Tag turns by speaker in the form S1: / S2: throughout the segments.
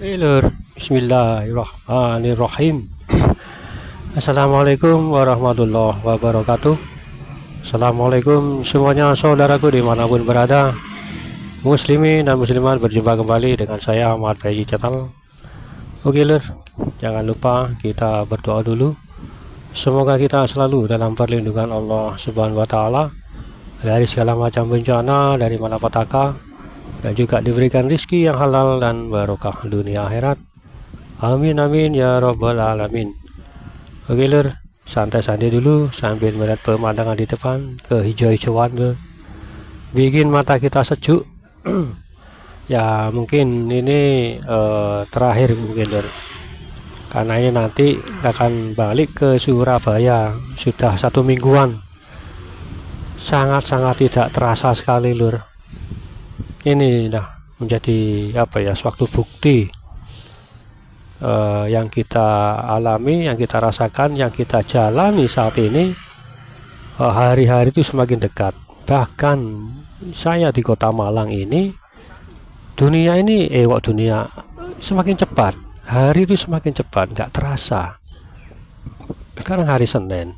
S1: Lur, Bismillahirrahmanirrahim. Assalamualaikum warahmatullahi wabarakatuh. Assalamualaikum semuanya saudaraku dimanapun berada, muslimin dan muslimat, berjumpa kembali dengan saya Ahmad Bayi Channel. Oke lur, jangan lupa kita berdoa dulu. Semoga kita selalu dalam perlindungan Allah Subhanahu wa Ta'ala dari segala macam bencana, dari malapetaka, dan juga diberikan rizki yang halal dan barokah dunia akhirat. Amin amin ya robbal alamin. Oke lur, santai-santai dulu sambil melihat pemandangan di depan, kehijau-hijauan lur, bikin mata kita sejuk. Ya mungkin ini terakhir mungkin lur, karena ini nanti akan balik ke Surabaya. Sudah 1 mingguan, sangat-sangat tidak terasa sekali lur. Ini menjadi suatu bukti yang kita alami, yang kita rasakan, yang kita jalani saat ini. Hari-hari itu semakin dekat. Bahkan saya di kota Malang ini, dunia semakin cepat. Hari itu semakin cepat, nggak terasa. Sekarang hari Senin,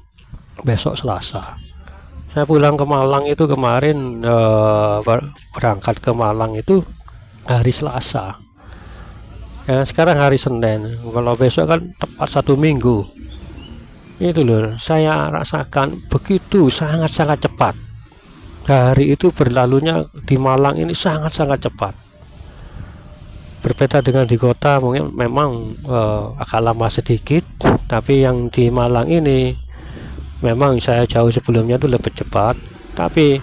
S1: besok Selasa. Saya pulang ke Malang itu kemarin, berangkat ke Malang itu hari Selasa. Ya, sekarang hari Senin. Kalau besok kan tepat 1 minggu. Itu loh, saya rasakan begitu sangat-sangat cepat. Hari itu berlalunya di Malang ini sangat-sangat cepat. Berbeda dengan di kota, mungkin memang agak lama sedikit, tapi yang di Malang ini memang saya jauh sebelumnya itu lebih cepat. Tapi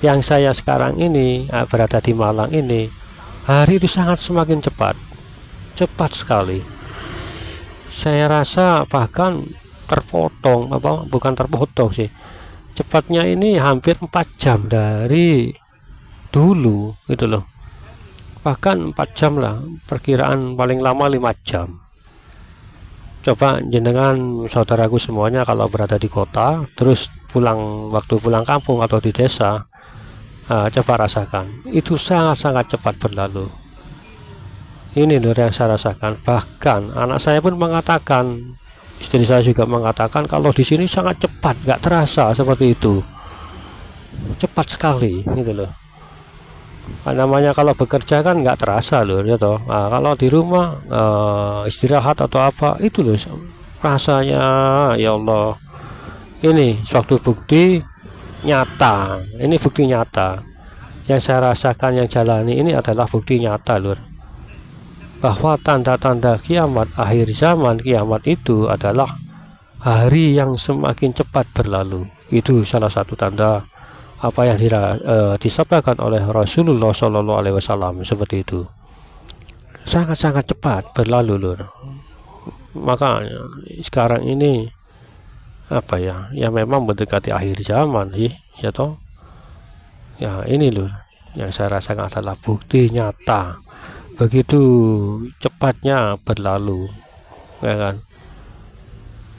S1: yang saya sekarang ini berada di Malang ini, hari itu semakin cepat sekali. Saya rasa bahkan bukan terpotong sih, cepatnya ini hampir 4 jam dari dulu gitu loh. Bahkan 4 jam lah, perkiraan paling lama 5 jam. Coba jenengan saudaraku semuanya kalau berada di kota, terus waktu pulang kampung atau di desa, coba rasakan, itu sangat-sangat cepat berlalu. Ini loh yang saya rasakan. Bahkan anak saya pun mengatakan, istri saya juga mengatakan kalau di sini sangat cepat, nggak terasa seperti itu, cepat sekali gitu loh. Namanya kalau bekerja kan nggak terasa loh ya toh. Kalau di rumah istirahat atau apa itu loh rasanya, ya Allah. Ini suatu bukti nyata. Ini bukti nyata yang saya rasakan, yang jalani ini adalah bukti nyata lur, bahwa tanda-tanda kiamat, akhir zaman, kiamat itu adalah hari yang semakin cepat berlalu. Itu salah satu tanda apa yang disabdakan oleh Rasulullah Shallallahu Alaihi Wasallam, seperti itu. Sangat-sangat cepat berlalu lur. Makanya sekarang ini ya memang mendekati akhir zaman sih ya toh. Ya ini lur yang saya rasakan adalah bukti nyata, begitu cepatnya berlalu ya kan.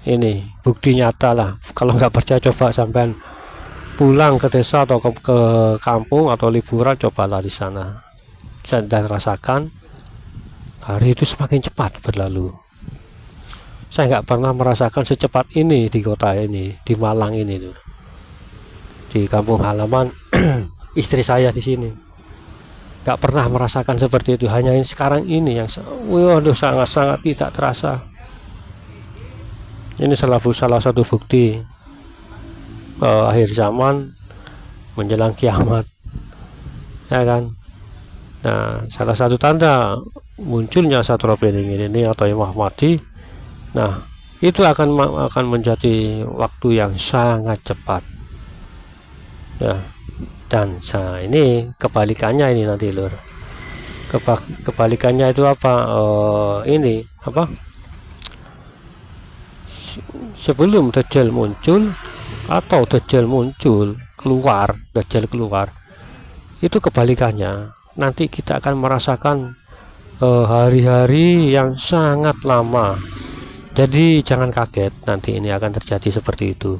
S1: Ini bukti nyata lah. Kalau nggak percaya, coba sampean pulang ke desa atau ke kampung atau liburan, cobalah di sana dan rasakan hari itu semakin cepat berlalu. Saya nggak pernah merasakan secepat ini di kota ini, di Malang ini tuh, di kampung halaman istri saya di sini. Nggak pernah merasakan seperti itu. Hanya ini sekarang ini yang sangat-sangat tidak terasa. Ini salah satu bukti akhir zaman menjelang kiamat ya kan. Nah, salah satu tanda munculnya Satrul ini atau Imam Mahdi, nah itu akan menjadi waktu yang sangat cepat ya. Dan ini kebalikannya, ini nanti lur, kebalikannya itu sebelum Dajjal muncul atau Dajjal keluar, itu kebalikannya. Nanti kita akan merasakan hari-hari yang sangat lama. Jadi jangan kaget, nanti ini akan terjadi seperti itu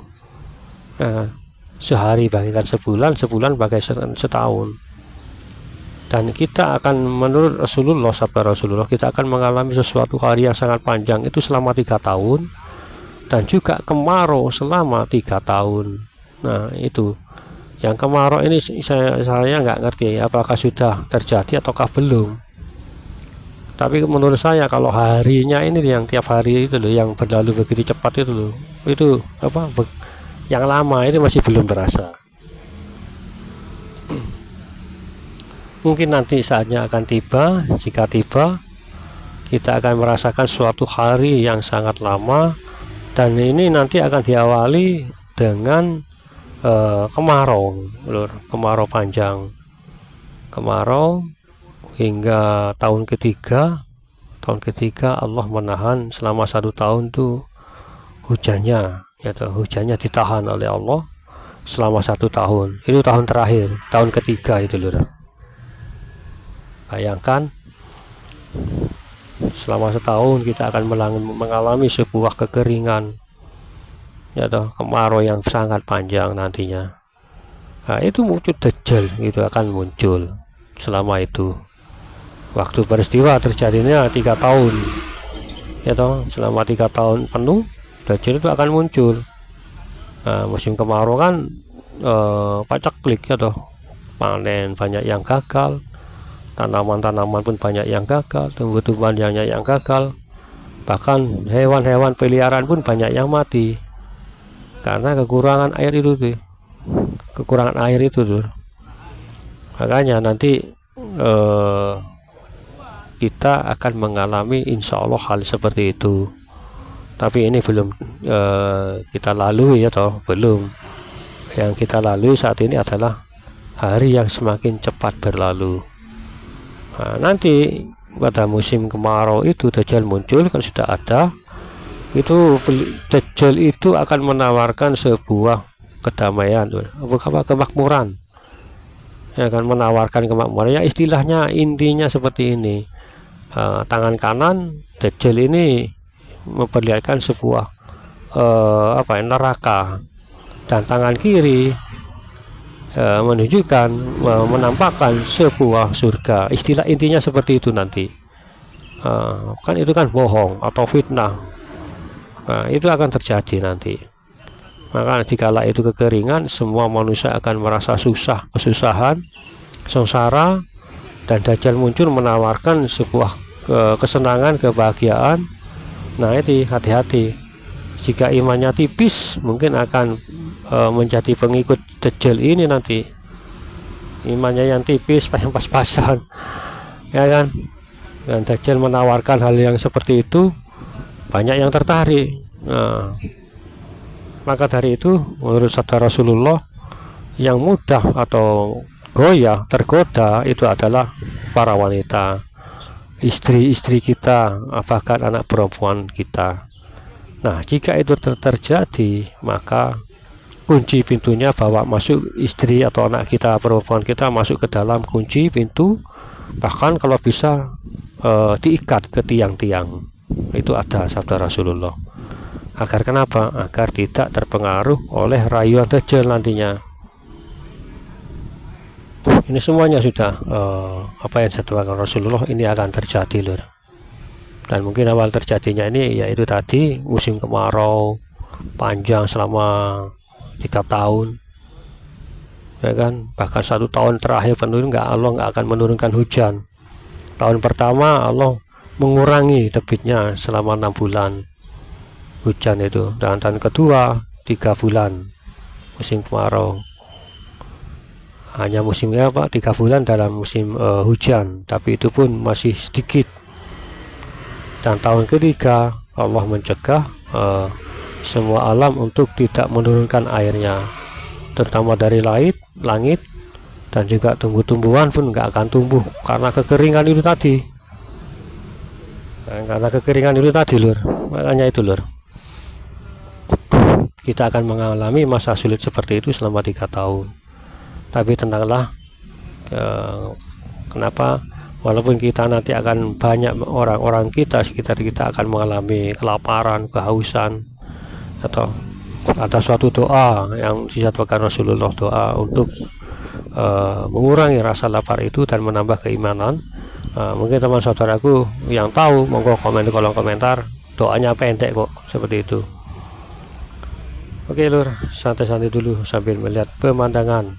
S1: ya. Sehari bagaikan sebulan, sebulan bagaikan setahun. Dan kita akan, menurut Rasulullah, sabda Rasulullah, kita akan mengalami sesuatu hari yang sangat panjang itu selama 3 tahun, dan juga kemarau selama 3 tahun. Nah itu yang kemarau ini saya nggak ngerti apakah sudah terjadi ataukah belum. Tapi menurut saya kalau harinya ini yang tiap hari itu loh, yang berlalu begitu cepat itu loh, itu apa, yang lama ini masih belum terasa. Mungkin nanti saatnya akan tiba. Jika tiba, kita akan merasakan suatu hari yang sangat lama, dan ini nanti akan diawali dengan kemarau, lur, kemarau panjang, kemarau hingga tahun ketiga. Tahun ketiga Allah menahan selama 1 tahun tuh hujannya, ya toh, hujannya ditahan oleh Allah selama 1 tahun. Itu tahun terakhir, tahun ketiga itu, lur. Bayangkan selama setahun kita akan mengalami sebuah kekeringan, ya toh, kemarau yang sangat panjang nantinya. Nah, itu muncul Dajjal, itu akan muncul selama itu. Waktu peristiwa terjadinya 3 tahun, ya toh, selama 3 tahun penuh Dajjal itu akan muncul. Nah, musim kemarau kan paceklik, ya toh, panen banyak yang gagal, tanaman-tanaman pun banyak yang gagal, tumbuh-tumbuhan banyak yang gagal, bahkan hewan-hewan peliharaan pun banyak yang mati karena kekurangan air itu tuh, kekurangan air itu tuh. Makanya nanti kita akan mengalami insya Allah hal seperti itu. Tapi ini belum kita lalui, ya toh, belum. Yang kita lalui saat ini adalah hari yang semakin cepat berlalu. Nah, nanti pada musim kemarau itu Dajjal muncul, kan sudah ada. Itu Dajjal itu akan menawarkan sebuah kedamaian, bukan kemakmuran. Ya, akan menawarkan kemakmuran. Ya, istilahnya intinya seperti ini. Tangan kanan Dajjal ini memperlihatkan sebuah neraka, dan tangan kiri menunjukkan, menampakkan sebuah surga. Istilah intinya seperti itu nanti. Kan itu kan bohong atau fitnah. Itu akan terjadi nanti. Maka dikala itu kekeringan, semua manusia akan merasa susah, kesusahan, sengsara, dan Dajjal muncul menawarkan sebuah kesenangan, kebahagiaan. Nah, itu hati-hati. Jika imannya tipis, mungkin akan menjadi pengikut Dajjal ini nanti. Imannya yang tipis, yang pas-pasan, ya kan. Dan Dajjal menawarkan hal yang seperti itu, banyak yang tertarik. Nah, maka dari itu menurut sabda Rasulullah, yang mudah atau goyah, tergoda itu adalah para wanita, istri-istri kita, bahkan anak perempuan kita. Nah, jika itu terjadi, maka kunci pintunya bawa masuk istri atau anak kita, perempuan kita, masuk ke dalam kunci pintu, bahkan kalau bisa diikat ke tiang-tiang. Itu ada sabda Rasulullah. Agar kenapa? Agar tidak terpengaruh oleh rayuan Dajjal nantinya. Ini semuanya sudah apa yang dikatakan Rasulullah ini akan terjadi, lur. Dan mungkin awal terjadinya ini yaitu tadi musim kemarau panjang selama 3 tahun, ya kan. Bahkan 1 tahun terakhir penuh Allah nggak akan menurunkan hujan. Tahun pertama Allah mengurangi debitnya selama 6 bulan hujan itu, dan tahun kedua 3 bulan musim kemarau. Hanya musimnya 3 bulan dalam musim hujan, tapi itu pun masih sedikit. Dan tahun ketiga Allah mencegah semua alam untuk tidak menurunkan airnya, terutama dari langit, dan juga tumbuh-tumbuhan pun nggak akan tumbuh karena kekeringan itu tadi. Karena kekeringan itu tadi, lur. Makanya itu, lur, kita akan mengalami masa sulit seperti itu selama 3 tahun. Tapi tenanglah, kenapa? Walaupun kita nanti akan banyak orang-orang kita sekitar kita akan mengalami kelaparan, kehausan, atau ada suatu doa yang disatukan Rasulullah, doa untuk mengurangi rasa lapar itu dan menambah keimanan. Mungkin teman saudaraku yang tahu monggo komen di kolom komentar. Doanya pendek kok seperti itu. Oke lur, santai-santai dulu sambil melihat pemandangan.